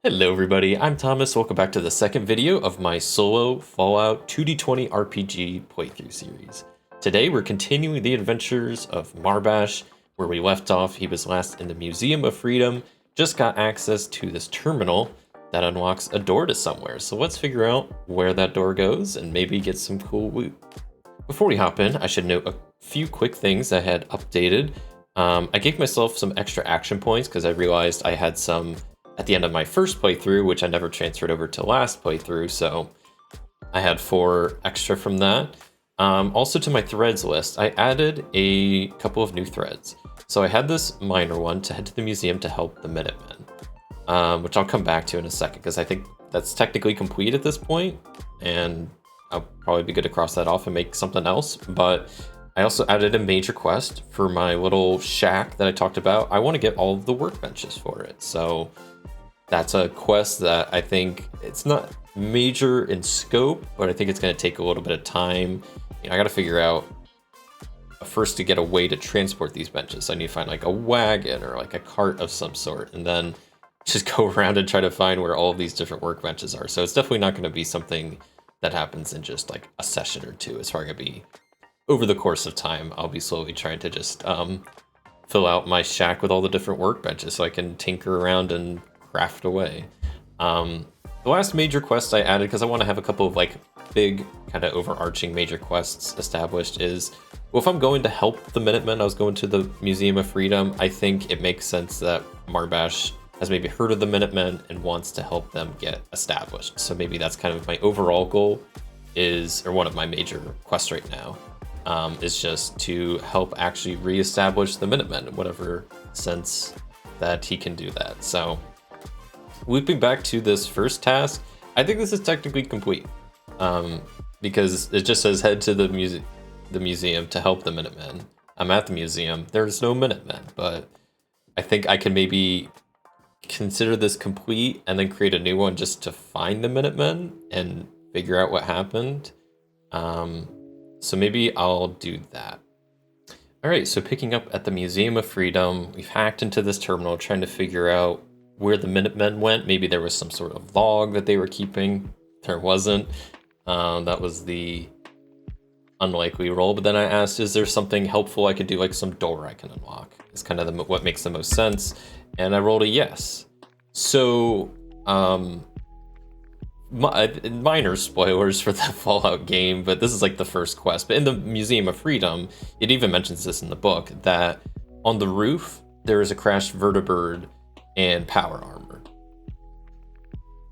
Hello everybody, I'm Thomas. Welcome back to the second video of my solo Fallout 2d20 RPG playthrough series. Today we're continuing the adventures of Marbash. Where we left off, he was last in the Museum of Freedom, just got access to this terminal that unlocks a door to somewhere. So let's figure out where that door goes and maybe get some cool loot. Before we hop in, I should note a few quick things I had updated. I gave myself some extra action points because I realized I had some at the end of my first playthrough, which I never transferred over to last playthrough, so I had 4 extra from that. Also to my threads list, I added a couple of new threads. So I had this minor one to head to the museum to help the Minutemen, which I'll come back to in a second, because I think that's technically complete at this point, and I'll probably be good to cross that off and make something else. But I also added a major quest for my little shack that I talked about. I want to get all of the workbenches for it, so that's a quest that I think it's not major in scope, but I think it's going to take a little bit of time. I got to figure out first to get a way to transport these benches. I need to find like a wagon or like a cart of some sort, and then just go around and try to find where all of these different workbenches are. So it's definitely not going to be something that happens in just like a session or two. It's probably going to be over the course of time. I'll be slowly trying to just fill out my shack with all the different workbenches so I can tinker around and craft away. The last major quest I added, because I want to have a couple of like big kind of overarching major quests established, is, well, if I'm going to help the Minutemen, I was going to the Museum of Freedom, I think it makes sense that Marbash has maybe heard of the Minutemen and wants to help them get established. So maybe that's kind of my overall goal, is, or one of my major quests right now, is just to help actually reestablish the Minutemen in whatever sense that he can do that. So looping back to this first task, I think this is technically complete, because it just says head to the museum to help the Minutemen. I'm at the museum. There's no Minutemen, but I think I can maybe consider this complete and then create a new one just to find the Minutemen and figure out what happened. So maybe I'll do that. All right, so picking up at the Museum of Freedom, we've hacked into this terminal trying to figure out where the Minutemen went. Maybe there was some sort of log that they were keeping. There wasn't. That was the unlikely roll. But then I asked, is there something helpful I could do, like some door I can unlock? It's kind of what makes the most sense. And I rolled a yes. So, minor spoilers for the Fallout game, but this is like the first quest. But in the Museum of Freedom, it even mentions this in the book, that on the roof, there is a crashed vertibird and power armor.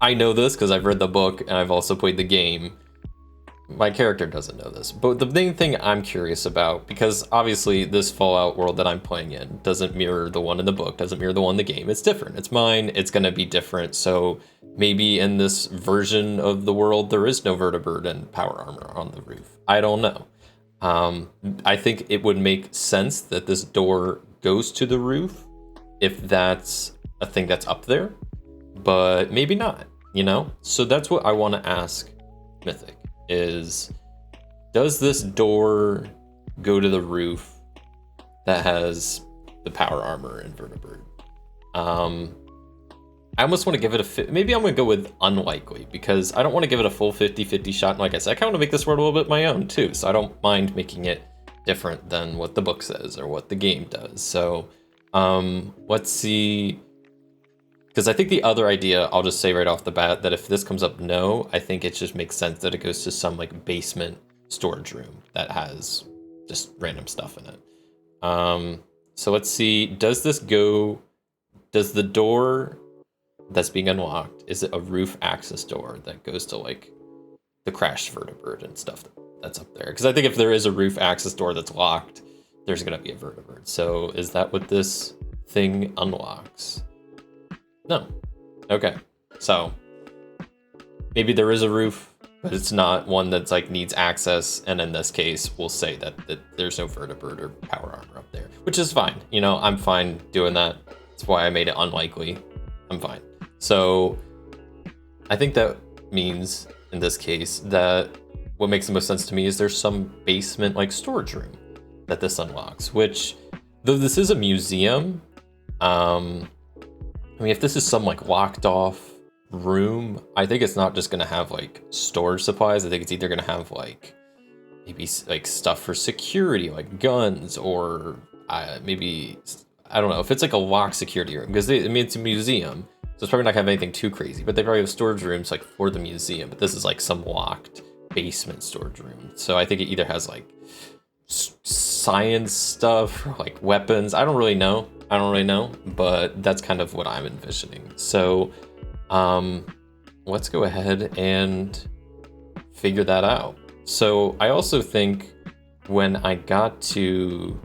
I know this because I've read the book and I've also played the game. My character doesn't know this, but the main thing I'm curious about, because obviously this Fallout world that I'm playing in doesn't mirror the one in the book, doesn't mirror the one in the game. It's different. It's mine. It's going to be different. So maybe in this version of the world, there is no vertibird and power armor on the roof. I don't know. I think it would make sense that this door goes to the roof if that's a thing that's up there, but maybe not, So that's what I want to ask Mythic, is, does this door go to the roof that has the power armor and vertibird? I almost want to give it a maybe I'm going to go with unlikely, because I don't want to give it a full 50-50 shot. And like I said, I kind of want to make this world a little bit my own too, so I don't mind making it different than what the book says or what the game does. So let's see. Because I think the other idea, I'll just say right off the bat, that if this comes up no, I think it just makes sense that it goes to some like basement storage room that has just random stuff in it. So let's see, does the door that's being unlocked, is it a roof access door that goes to like the crashed vertibird and stuff that's up there? Because I think if there is a roof access door that's locked, there's going to be a vertibird. So is that what this thing unlocks? No. Okay. So maybe there is a roof, but it's not one that's like needs access. And in this case, we'll say that there's no vertibird or power armor up there, which is fine. I'm fine doing that. That's why I made it unlikely. I'm fine. So I think that means in this case that what makes the most sense to me is there's some basement like storage room that this unlocks, which, though this is a museum, I mean, if this is some like locked off room, I think it's not just going to have like storage supplies. I think it's either going to have like maybe like stuff for security, like guns, or maybe, I don't know, if it's like a locked security room, because I mean, it's a museum, so it's probably not gonna have anything too crazy, but they probably have storage rooms like for the museum, but this is like some locked basement storage room. So I think it either has like science stuff or like weapons. I don't really know, but that's kind of what I'm envisioning. So let's go ahead and figure that out. So I also think when I got to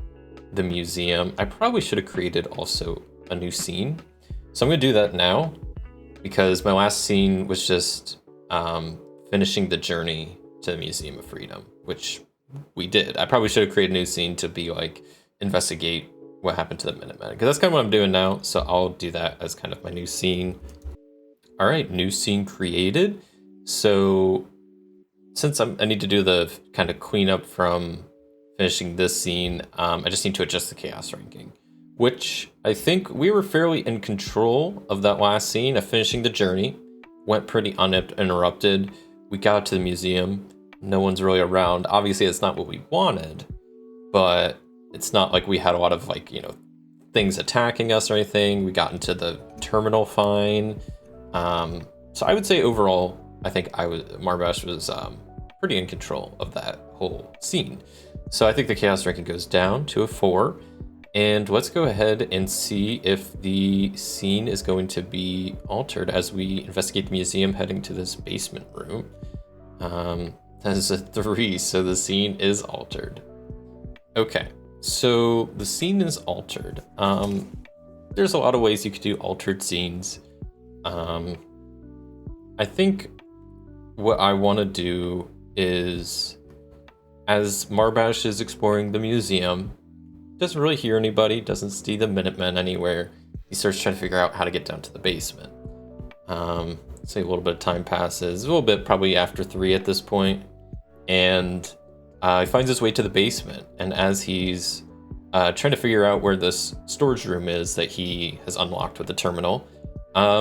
the museum, I probably should have created also a new scene. So I'm gonna do that now, because my last scene was just finishing the journey to the Museum of Freedom, which we did. I probably should have created a new scene to be like, investigate what happened to the Minutemen, because that's kind of what I'm doing now. So I'll do that as kind of my new scene. All right, new scene created. So since I need to do the kind of cleanup from finishing this scene, I just need to adjust the chaos ranking, which I think we were fairly in control of that last scene of finishing the journey. Went pretty uninterrupted. We got to the museum. No one's really around. Obviously, it's not what we wanted, but it's not like we had a lot of like, you know, things attacking us or anything. We got into the terminal fine. So I would say overall, I think Marbash was pretty in control of that whole scene. So I think the chaos ranking goes down to a 4. And let's go ahead and see if the scene is going to be altered as we investigate the museum heading to this basement room. That is a 3, so the scene is altered. Okay, so the scene is altered. There's a lot of ways you could do altered scenes. I think what I want to do is, as Marbash is exploring the museum, doesn't really hear anybody, doesn't see the Minutemen anywhere. He starts trying to figure out how to get down to the basement. Say a little bit of time passes, a little bit probably after 3 at this point, and he finds his way to the basement. And as he's trying to figure out where this storage room is that he has unlocked with the terminal,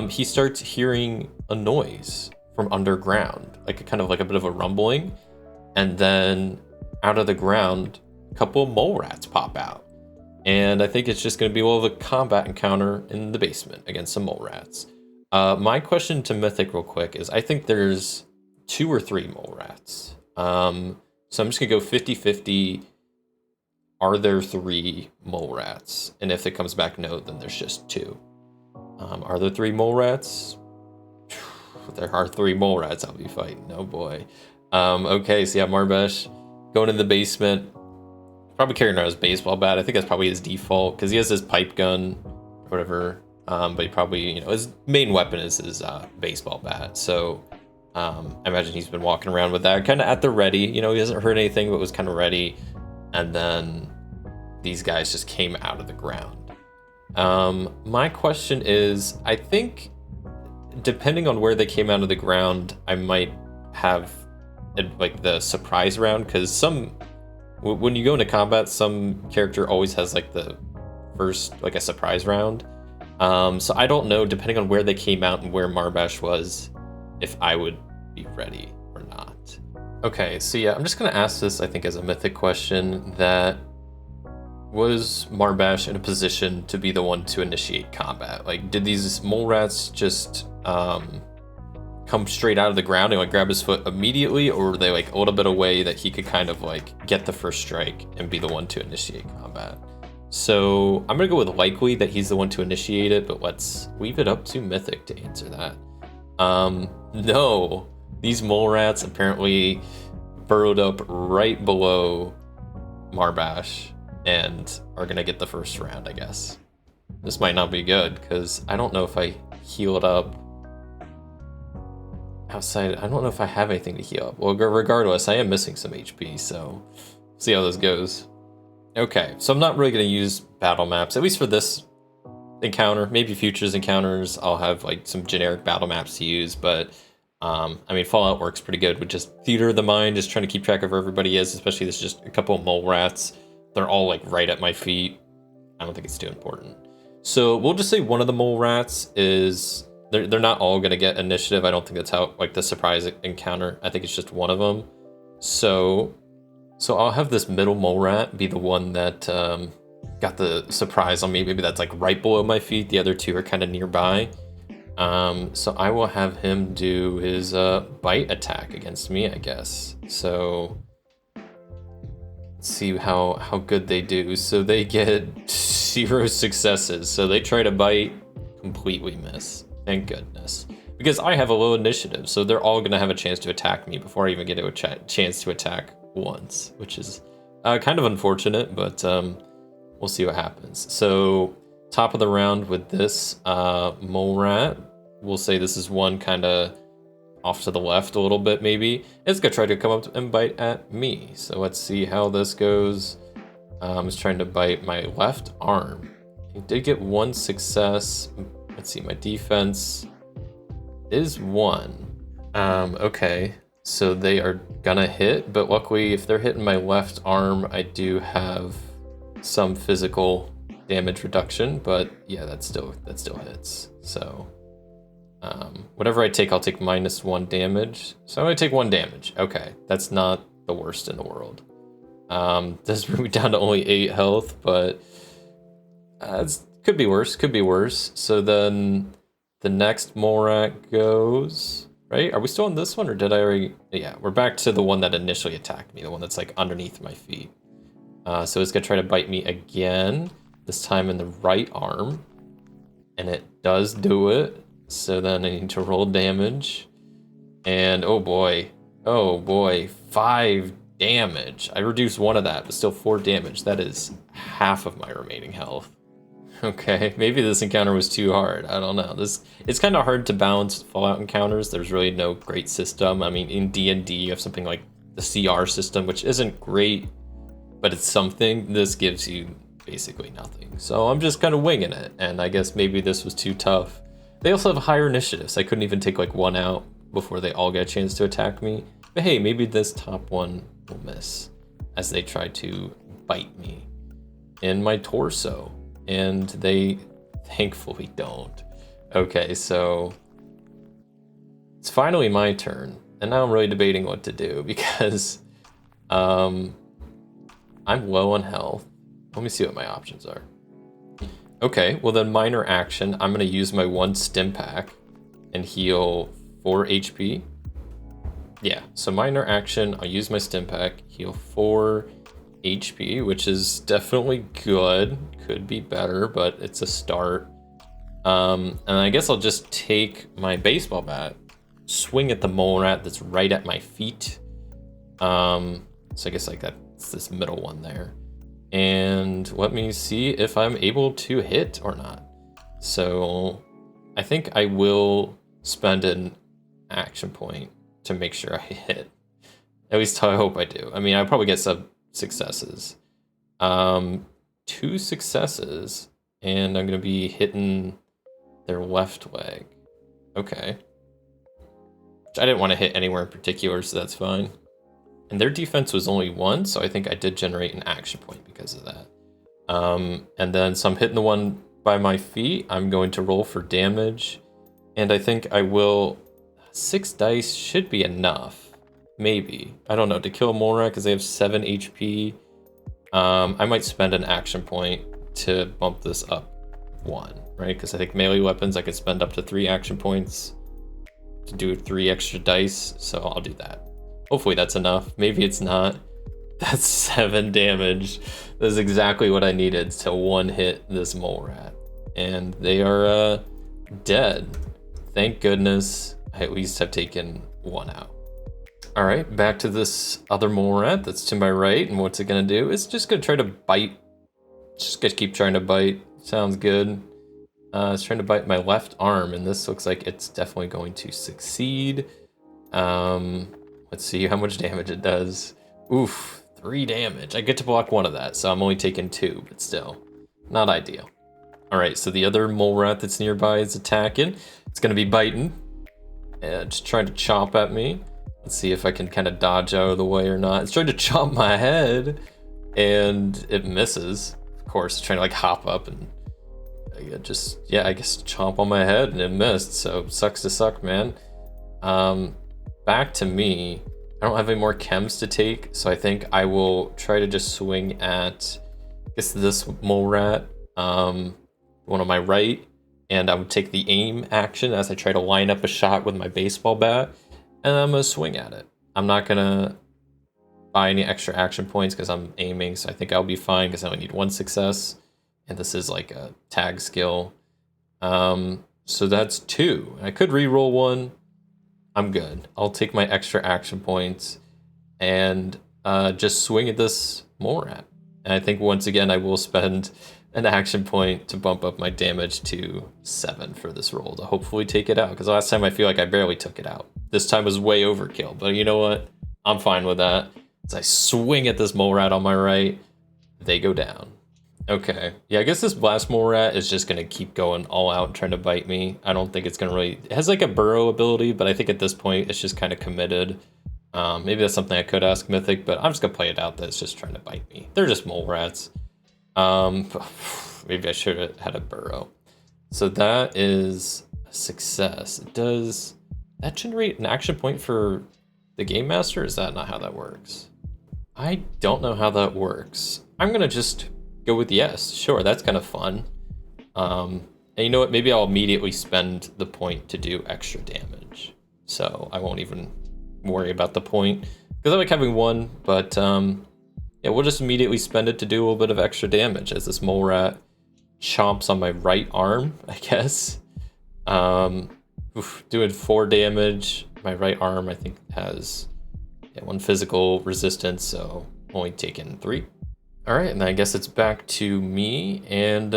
he starts hearing a noise from underground, like a bit of a rumbling, and then out of the ground, a couple of mole rats pop out. And I think it's just going to be a little of a combat encounter in the basement against some mole rats. My question to Mythic real quick is, I think there's 2 or 3 mole rats. So I'm just going to go 50-50. Are there 3 mole rats? And if it comes back no, then there's just 2. Are there 3 mole rats? There are 3 mole rats I'll be fighting. Oh boy. Okay, so yeah, Marbash going in the basement. Probably carrying around his baseball bat. I think that's probably his default, because he has his pipe gun or whatever. But he probably, you know, his main weapon is his baseball bat. So I imagine he's been walking around with that kind of at the ready. You know, he hasn't heard anything, but was kind of ready. And then these guys just came out of the ground. My question is, I think depending on where they came out of the ground, I might have like the surprise round, because when you go into combat, some character always has like the first, like a surprise round. So I don't know, depending on where they came out and where Marbash was, if I would be ready or not. Okay, so yeah, I'm just gonna ask this, I think, as a Mythic question, that was Marbash in a position to be the one to initiate combat? Like, did these mole rats just come straight out of the ground and like grab his foot immediately, or were they like a little bit away that he could kind of like get the first strike and be the one to initiate combat? So I'm gonna go with likely that he's the one to initiate it, but let's leave it up to Mythic to answer that. No, these mole rats apparently burrowed up right below Marbash and are gonna get the first round, I guess. This might not be good, because I don't know if I healed up outside. I don't know if I have anything to heal up. Well, regardless, I am missing some HP, so see how this goes. Okay, so I'm not really going to use battle maps, at least for this encounter. Maybe futures encounters, I'll have like some generic battle maps to use, but I mean, Fallout works pretty good with just theater of the mind, just trying to keep track of where everybody is, especially there's just a couple of mole rats. They're all like right at my feet. I don't think it's too important. So we'll just say one of the mole rats is they're not all gonna get initiative. I don't think that's how, like, the surprise encounter. I think it's just one of them. So I'll have this middle mole rat be the one that got the surprise on me. Maybe that's like right below my feet. The other two are kind of nearby. So I will have him do his bite attack against me, I guess. So let's see how good they do. So they get 0 successes. So they try to bite, completely miss. Thank goodness. Because I have a low initiative, so they're all gonna have a chance to attack me before I even get a chance to attack once, which is kind of unfortunate, but we'll see what happens. So top of the round with this mole rat, we'll say this is one kind of off to the left a little bit maybe. It's gonna try to come up and bite at me. So let's see how this goes. It's trying to bite my left arm. He did get 1 success. Let's see, my defense is 1. Okay, so they are gonna hit, but luckily if they're hitting my left arm, I do have some physical damage reduction, but yeah, that still hits. So whatever I take, I'll take -1 damage. So I'm gonna take 1 damage. Okay, that's not the worst in the world. This bring me down to only 8 health, but could be worse. So then the next mole rat goes, right? Are we still on this one, or did I already? Yeah, we're back to the one that initially attacked me, the one that's like underneath my feet. So it's gonna try to bite me again, this time in the right arm, and it does do it. So then I need to roll damage, and oh boy, 5 damage. I reduced 1 of that, but still 4 damage. That is half of my remaining health. Okay, maybe this encounter was too hard. I don't know. It's kind of hard to balance Fallout encounters. There's really no great system. I mean, in D&D, you have something like the CR system, which isn't great, but it's something. This gives you basically nothing. So I'm just kind of winging it, and I guess maybe this was too tough. They also have higher initiatives. I couldn't even take like 1 out before they all get a chance to attack me. But hey, maybe this top one will miss as they try to bite me in my torso. And they thankfully don't. Okay, so it's finally my turn. And now I'm really debating what to do because I'm low on health. Let me see what my options are. Okay, well then minor action, I'm gonna use my 1 stim pack and heal 4 HP. Yeah, so minor action, I'll use my stim pack, heal 4 HP, which is definitely good. Could be better, but it's a start. And I guess I'll just take my baseball bat, swing at the mole rat that's right at my feet. So I guess like that's this middle one there. And let me see if I'm able to hit or not. So I think I will spend an action point to make sure I hit. At least I hope I do. I mean, I'll probably get some successes. 2 successes, and I'm gonna be hitting their left leg. Okay. Which I didn't want to hit anywhere in particular, so that's fine. And their defense was only 1, so I think I did generate an action point because of that. And then, so I'm hitting the one by my feet. I'm going to roll for damage, and I think I will. 6 dice should be enough. Maybe. I don't know, to kill Mora because they have 7 HP. I might spend an action point to bump this up 1, right? Because I think melee weapons I could spend up to 3 action points to do 3 extra dice, so I'll do that. Hopefully that's enough. Maybe it's not. That's 7 damage. That's exactly what I needed to 1-hit this mole rat. And they are dead. Thank goodness I at least have taken 1 out. All right, back to this other mole rat that's to my right, and what's it gonna do? It's just gonna try to bite. Just gonna keep trying to bite. Sounds good. It's trying to bite my left arm, and this looks like it's definitely going to succeed. Let's see how much damage it does. Oof, 3 damage. I get to block 1 of that, so I'm only taking 2, but still, not ideal. All right, so the other mole rat that's nearby is attacking. It's gonna be biting, just trying to chomp at me. Let's see if I can kind of dodge out of the way or not. It's trying to chomp my head, and it misses. Of course, it's trying to like hop up and I guess chomp on my head and it missed. So sucks to suck, man. Back to me. I don't have any more chems to take, so I think I will try to just swing at, I guess, this mole rat, one on my right, and I would take the aim action as I try to line up a shot with my baseball bat, and I'm gonna swing at it. I'm not gonna buy any extra action points because I'm aiming, so I think I'll be fine because I only need 1 success, and this is like a tag skill. So that's 2. I could re-roll 1. I'm good. I'll take my extra action points and just swing at this mole rat. And I think once again I will spend an action point to bump up my damage to 7 for this roll to hopefully take it out. Because last time I feel like I barely took it out. This time was way overkill, but you know what? I'm fine with that. As I swing at this mole rat on my right, they go down. Okay, yeah, I guess this blast mole rat is just gonna keep going all out and trying to bite me. I don't think it's gonna really, it has like a burrow ability, but I think at this point it's just kind of committed. Maybe that's something I could ask Mythic, but I'm just gonna play it out that it's just trying to bite me. They're just mole rats. Maybe I should have had a burrow. So that is a success. Does that generate an action point for the Game Master? Or is that not how that works? I don't know how that works. I'm gonna just go with yes. Sure, that's kind of fun. And you know what? Maybe I'll immediately spend the point to do extra damage. So I won't even worry about the point. Because I like having 1, but yeah, we'll just immediately spend it to do a little bit of extra damage as this mole rat chomps on my right arm, I guess. Doing 4 damage. My right arm, I think, has 1 physical resistance, so only taking 3. All right, and I guess it's back to me, and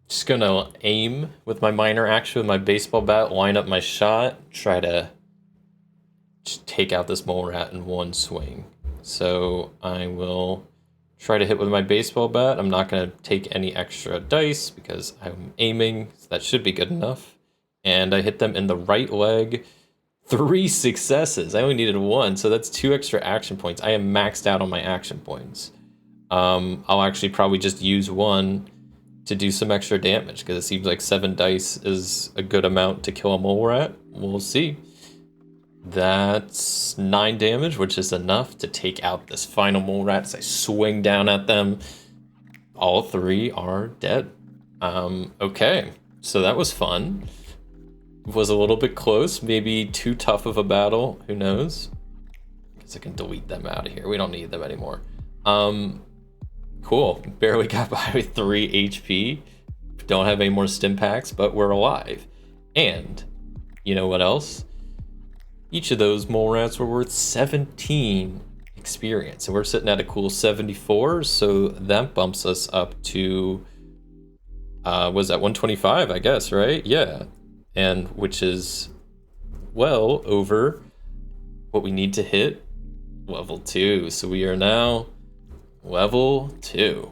just gonna aim with my minor action with my baseball bat, line up my shot, try to just take out this mole rat in 1 swing. So I will try to hit with my baseball bat. I'm not gonna take any extra dice because I'm aiming, so that should be good enough. And I hit them in the right leg. 3 successes. I only needed 1, so that's 2 extra action points. I am maxed out on my action points. I'll actually probably just use 1 to do some extra damage because it seems like 7 dice is a good amount to kill a mole rat. We'll see. That's 9 damage, which is enough to take out this final mole rat as I swing down at them. All 3 are dead. Okay, so that was fun. Was a little bit close, maybe too tough of a battle, who knows? I guess I can delete them out of here. We don't need them anymore. Cool, barely got by with 3 HP. Don't have any more stim packs, but we're alive. And, you know what else? Each of those mole rats were worth 17 experience, and we're sitting at a cool 74, so that bumps us up to, was that 125, I guess, right? Yeah. And which is well over what we need to hit level 2. So we are now level 2.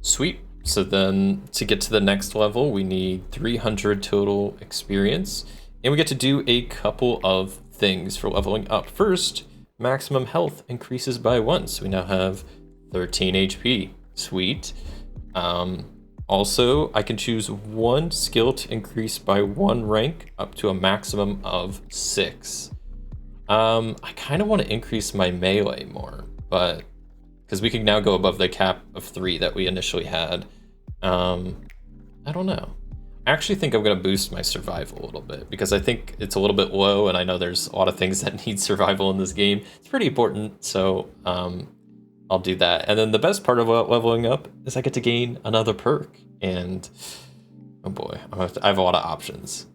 Sweet. So then to get to the next level, we need 300 total experience. And we get to do a couple of things for leveling up. First, maximum health increases by 1. So we now have 13 HP. Sweet. Also, I can choose 1 skill to increase by 1 rank up to a maximum of 6. I kind of want to increase my melee more, but because we can now go above the cap of 3 that we initially had. I don't know. I actually think I'm going to boost my survival a little bit because I think it's a little bit low, and I know there's a lot of things that need survival in this game. It's pretty important, so I'll do that. And then the best part about leveling up is I get to gain another perk. And oh boy, I have a lot of options.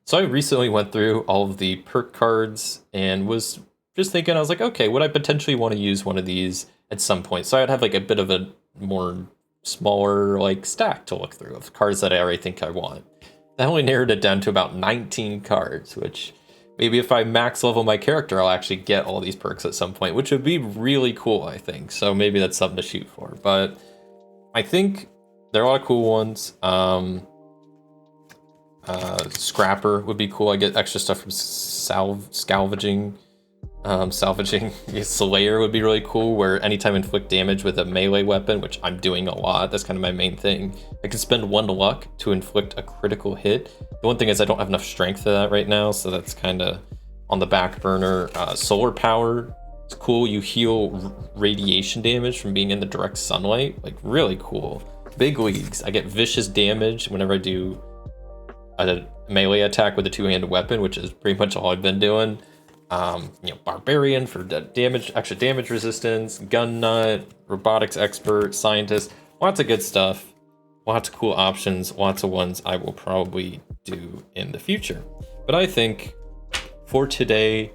So I recently went through all of the perk cards and was just thinking, I was like, okay, would I potentially want to use one of these at some point? So I'd have like a bit of a more smaller like stack to look through of cards that I already think I want. That only narrowed it down to about 19 cards, which maybe if I max level my character, I'll actually get all these perks at some point, which would be really cool, I think. So maybe that's something to shoot for. But I think there are a lot of cool ones. Scrapper would be cool. I get extra stuff from salvaging Salvaging Slayer would be really cool, where anytime I inflict damage with a melee weapon, which I'm doing a lot, that's kind of my main thing, I can spend 1 luck to inflict a critical hit. The one thing is I don't have enough strength for that right now, so that's kind of on the back burner. Solar power, it's cool. You heal radiation damage from being in the direct sunlight, like really cool. Big leagues. I get vicious damage whenever I do a melee attack with a 2-handed weapon, which is pretty much all I've been doing. Barbarian for extra damage resistance, gun nut, robotics expert, scientist, lots of good stuff, lots of cool options, lots of ones I will probably do in the future. But I think for today,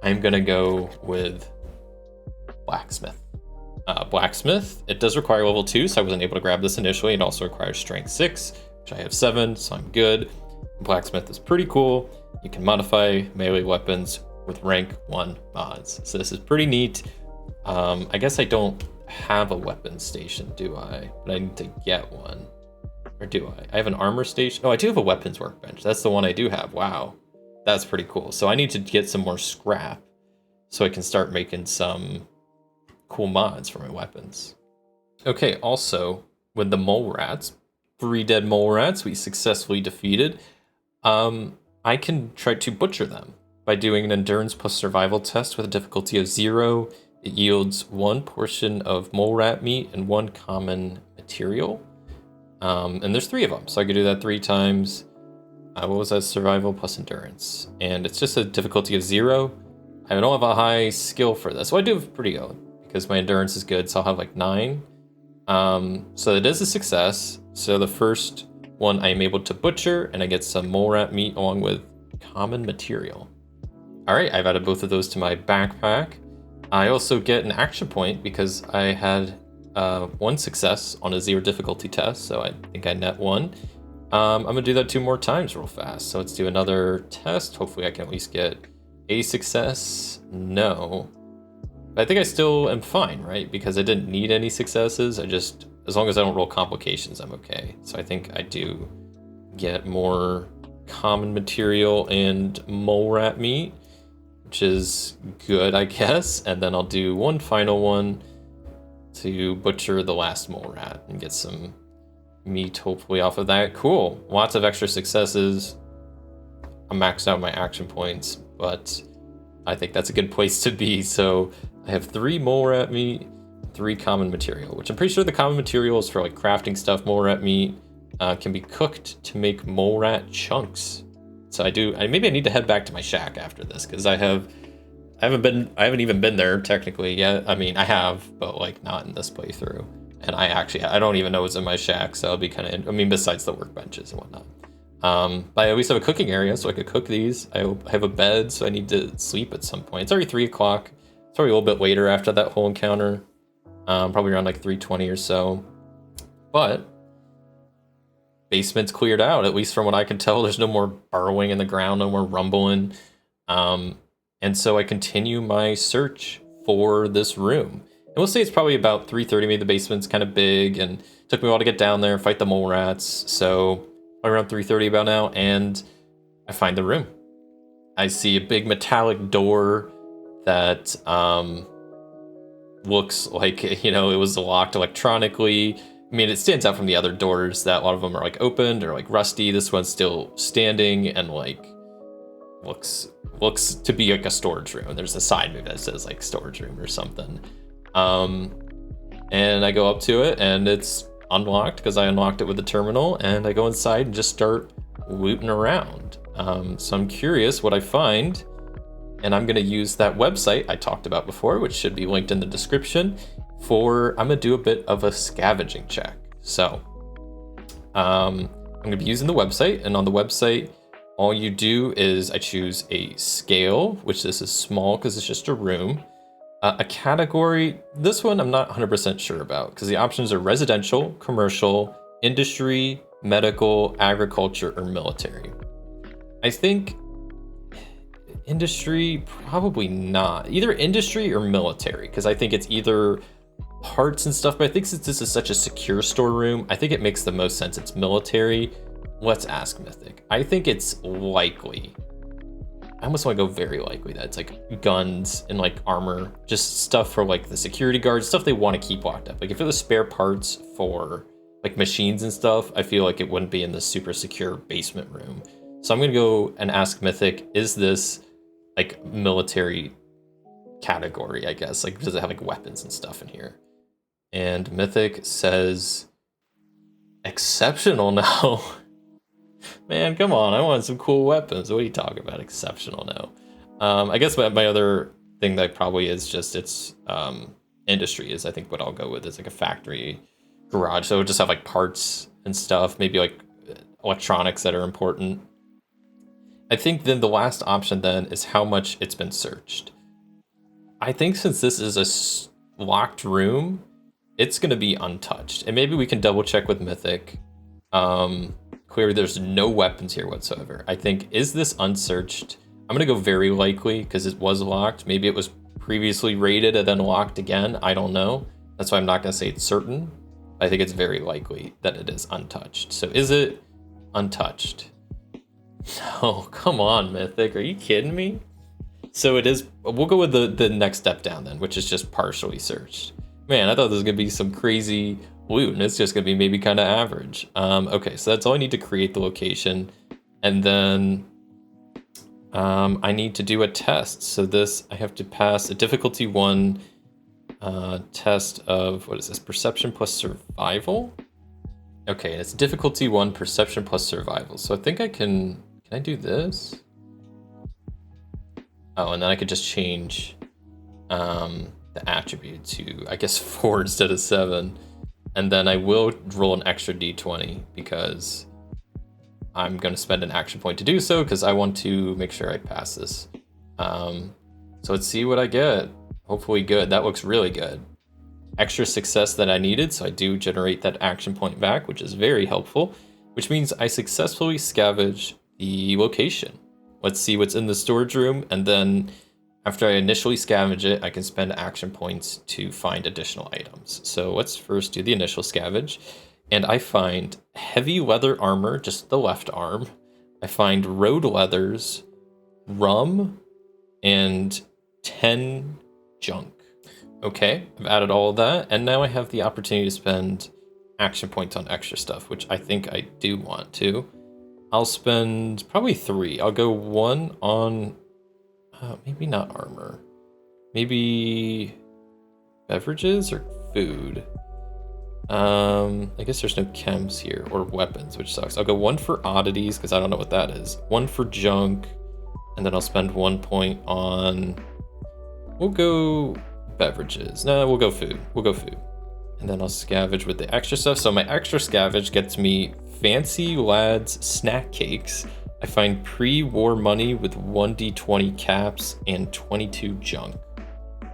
I'm gonna go with Blacksmith. Blacksmith, it does require level 2, so I wasn't able to grab this initially. It also requires strength 6, which I have 7, so I'm good. Blacksmith is pretty cool. You can modify melee weapons with rank 1 mods. So this is pretty neat. I guess I don't have a weapon station, do I? But I need to get one. Or do I? I have an armor station. Oh, I do have a weapons workbench. That's the one I do have. Wow. That's pretty cool. So I need to get some more scrap so I can start making some cool mods for my weapons. Okay, also, with the mole rats, 3 dead mole rats we successfully defeated. I can try to butcher them by doing an endurance plus survival test with a difficulty of 0. It yields 1 portion of mole rat meat and 1 common material. And there's 3 of them, so I could do that 3 times. What was that? Survival plus endurance. And it's just a difficulty of 0. I don't have a high skill for this. Well, I do have pretty good, because my endurance is good, so I'll have like 9. So it is a success. So the first one I am able to butcher, and I get some mole rat meat along with common material. All right, I've added both of those to my backpack. I also get an action point because I had 1 success on a 0 difficulty test, so I think I net 1. I'm gonna do that 2 more times real fast. So let's do another test. Hopefully I can at least get a success. No. But I think I still am fine, right? Because I didn't need any successes. As long as I don't roll complications, I'm okay. So I think I do get more common material and mole rat meat, which is good, I guess. And then I'll do 1 final one to butcher the last mole rat and get some meat hopefully off of that. Cool. Lots of extra successes. I maxed out my action points, but I think that's a good place to be. So I have 3 mole rat meat, 3 common material, which I'm pretty sure the common material is for like crafting stuff. Mole rat meat can be cooked to make mole rat chunks. So maybe I need to head back to my shack after this, because I haven't even been there technically yet. I mean, I have, but like not in this playthrough. And I don't even know what's in my shack, so it'll be kind of, besides the workbenches and whatnot. But I at least have a cooking area, so I could cook these. I have a bed, so I need to sleep at some point. It's already 3 o'clock. It's already a little bit later after that whole encounter. Probably around like 3:20 or so. But basement's cleared out, at least from what I can tell. There's no more burrowing in the ground, no more rumbling. And so I continue my search for this room. And we'll say it's probably about 3:30. Maybe the basement's kind of big, and it took me a while to get down there, fight the mole rats. So around 3:30 about now, and I find the room. I see a big metallic door that looks like, it was locked electronically. I mean, it stands out from the other doors that a lot of them are like opened or like rusty. This one's still standing and like looks to be like a storage room. There's a sign maybe that says like storage room or something. And I go up to it and it's unlocked because I unlocked it with the terminal, and I go inside and just start looting around. So I'm curious what I find, and I'm gonna use that website I talked about before, which should be linked in the description, I'm gonna do a bit of a scavenging check. So I'm gonna be using the website, and on the website, all you do is I choose a scale, which this is small because it's just a room. A category, this one I'm not 100% sure about because the options are residential, commercial, industry, medical, agriculture, or military. I think industry, probably not. Either industry or military, because I think it's either parts and stuff, but I think since this is such a secure storeroom, I think it makes the most sense it's military. Let's ask Mythic. I think it's likely I almost want to go very likely that it's like guns and like armor, just stuff for like the security guards, stuff they want to keep locked up. Like if it was spare parts for like machines and stuff, I feel like it wouldn't be in the super secure basement room. So I'm gonna go and ask Mythic, is this like military category, I guess? Like, does it have like weapons and stuff in here? And Mythic says, exceptional no. Man, come on, I want some cool weapons. What are you talking about? Exceptional no. I guess my other thing that probably is just its industry is, I think what I'll go with is like a factory garage. So it'll just have like parts and stuff, maybe like electronics that are important. I think then the last option then is how much it's been searched. I think since this is a locked room, it's going to be untouched. And maybe we can double check with Mythic. Clearly there's no weapons here whatsoever. I think, is this unsearched? I'm going to go very likely because it was locked. Maybe it was previously raided and then locked again. I don't know. That's why I'm not going to say it's certain. I think it's very likely that it is untouched. So is it untouched? No, come on, Mythic. Are you kidding me? So it is. We'll go with the next step down then, which is just partially searched. Man, I thought this was going to be some crazy loot, and it's just going to be maybe kind of average. Okay, so that's all I need to create the location. And then I need to do a test. So this, I have to pass a difficulty 1 test of, what is this, perception plus survival? Okay, and it's difficulty 1, perception plus survival. So I think I can I do this? Oh, and then I could just change the attribute to, I guess, 4 instead of 7. And then I will roll an extra d20 because I'm going to spend an action point to do so because I want to make sure I pass this. So let's see what I get. Hopefully good. That looks really good. Extra success that I needed, so I do generate that action point back, which is very helpful, which means I successfully scavenge the location. Let's see what's in the storage room, and then after I initially scavenge it, I can spend action points to find additional items. So let's first do the initial scavenge, and I find heavy leather armor, just the left arm. I find road leathers, rum, and 10 junk. Okay, I've added all of that, and now I have the opportunity to spend action points on extra stuff, which I think I do want to. I'll spend probably 3. I'll go 1 on, maybe not armor. Maybe beverages or food. I guess there's no chems here, or weapons, which sucks. I'll go 1 for oddities, because I don't know what that is. 1 for junk, and then I'll spend 1 point on, we'll go beverages. No, we'll go food. We'll go food. And then I'll scavenge with the extra stuff. So my extra scavenge gets me Fancy Lads snack cakes. I find pre-war money with 1d20 caps and 22 junk.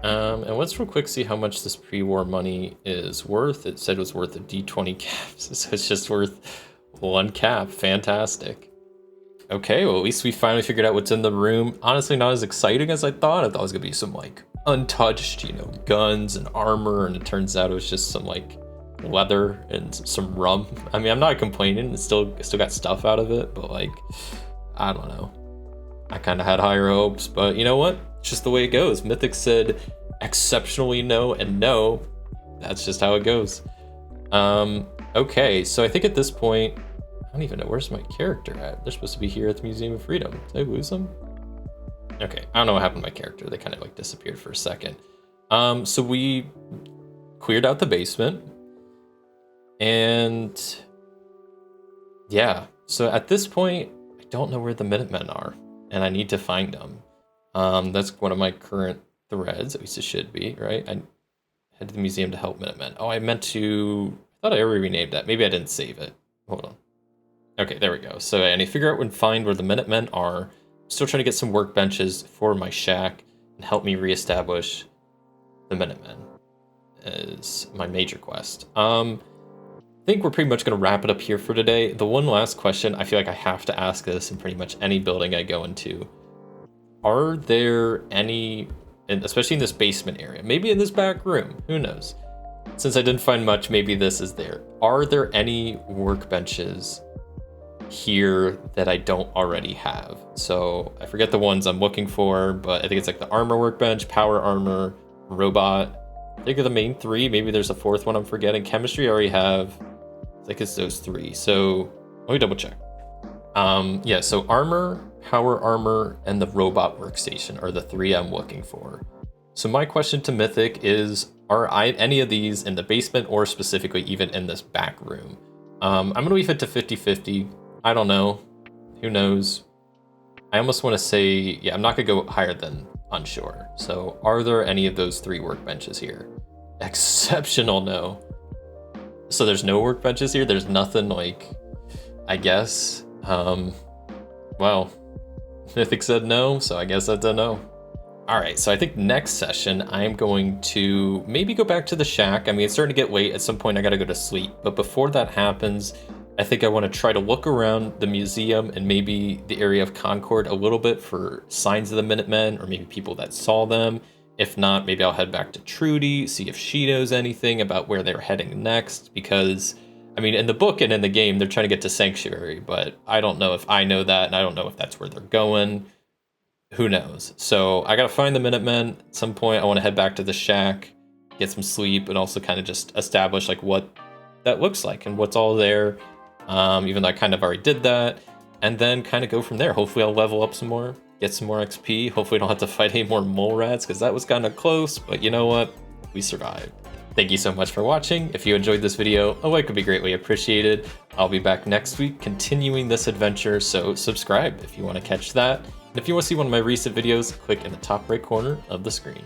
And let's real quick see how much this pre-war money is worth. It said it was worth a d20 caps, so it's just worth 1 cap. Fantastic. Okay, well, at least we finally figured out what's in the room. Honestly, not as exciting as I thought. I thought it was gonna be some like untouched, you know, guns and armor, and it turns out it was just some like leather and some rum. I mean, I'm not complaining. It's still got stuff out of it, but like, I don't know. I kind of had higher hopes, but you know what? It's just the way it goes. Mythic said exceptionally no, and no. That's just how it goes. Okay, so I think at this point, I don't even know, where's my character at? They're supposed to be here at the Museum of Freedom. Did I lose them? Okay, I don't know what happened to my character. They kind of like disappeared for a second. So we cleared out the basement. And yeah, so at this point, I don't know where the Minutemen are, and I need to find them. That's one of my current threads, at least it should be, right? I head to the museum to help Minutemen. Oh, I meant to, I thought I already renamed that. Maybe I didn't save it. Hold on. Okay, there we go. So I need to figure out and find where the Minutemen are. I'm still trying to get some workbenches for my shack and help me reestablish the Minutemen is my major quest. I think we're pretty much going to wrap it up here for today. The one last question, I feel like I have to ask this in pretty much any building I go into. Are there any, and especially in this basement area, maybe in this back room, who knows? Since I didn't find much, maybe this is there. Are there any workbenches here that I don't already have. So I forget the ones I'm looking for, but I think it's like the armor workbench, power armor, robot. I think are the main three. Maybe there's a fourth one I'm forgetting. Chemistry I already have. I think it's those three. So let me double check. Yeah, so armor, power armor, and the robot workstation are the three I'm looking for. So my question to Mythic is, are any of these in the basement or specifically even in this back room? I'm gonna leave it to 50-50. I don't know. Who knows? I almost want to say, yeah, I'm not gonna go higher than unsure. So are there any of those three workbenches here? Exceptional no. So there's no workbenches here? There's nothing like, I guess. Well, Mythic said no, so I guess that's a no. All right, so I think next session, I'm going to maybe go back to the shack. I mean, it's starting to get late. At some point, I gotta go to sleep. But before that happens, I think I want to try to look around the museum and maybe the area of Concord a little bit for signs of the Minutemen or maybe people that saw them. If not, maybe I'll head back to Trudy, see if she knows anything about where they're heading next. Because, I mean, in the book and in the game, they're trying to get to Sanctuary, but I don't know if I know that, and I don't know if that's where they're going. Who knows? So I gotta find the Minutemen. At some point, I want to head back to the shack, get some sleep, and also kind of just establish like what that looks like and what's all there. Even though I kind of already did that, and then kind of go from there. Hopefully I'll level up some more, get some more XP. Hopefully I don't have to fight any more mole rats, because that was kind of close, but you know what? We survived. Thank you so much for watching. If you enjoyed this video, a like would be greatly appreciated. I'll be back next week continuing this adventure, so subscribe if you want to catch that. And if you want to see one of my recent videos, click in the top right corner of the screen.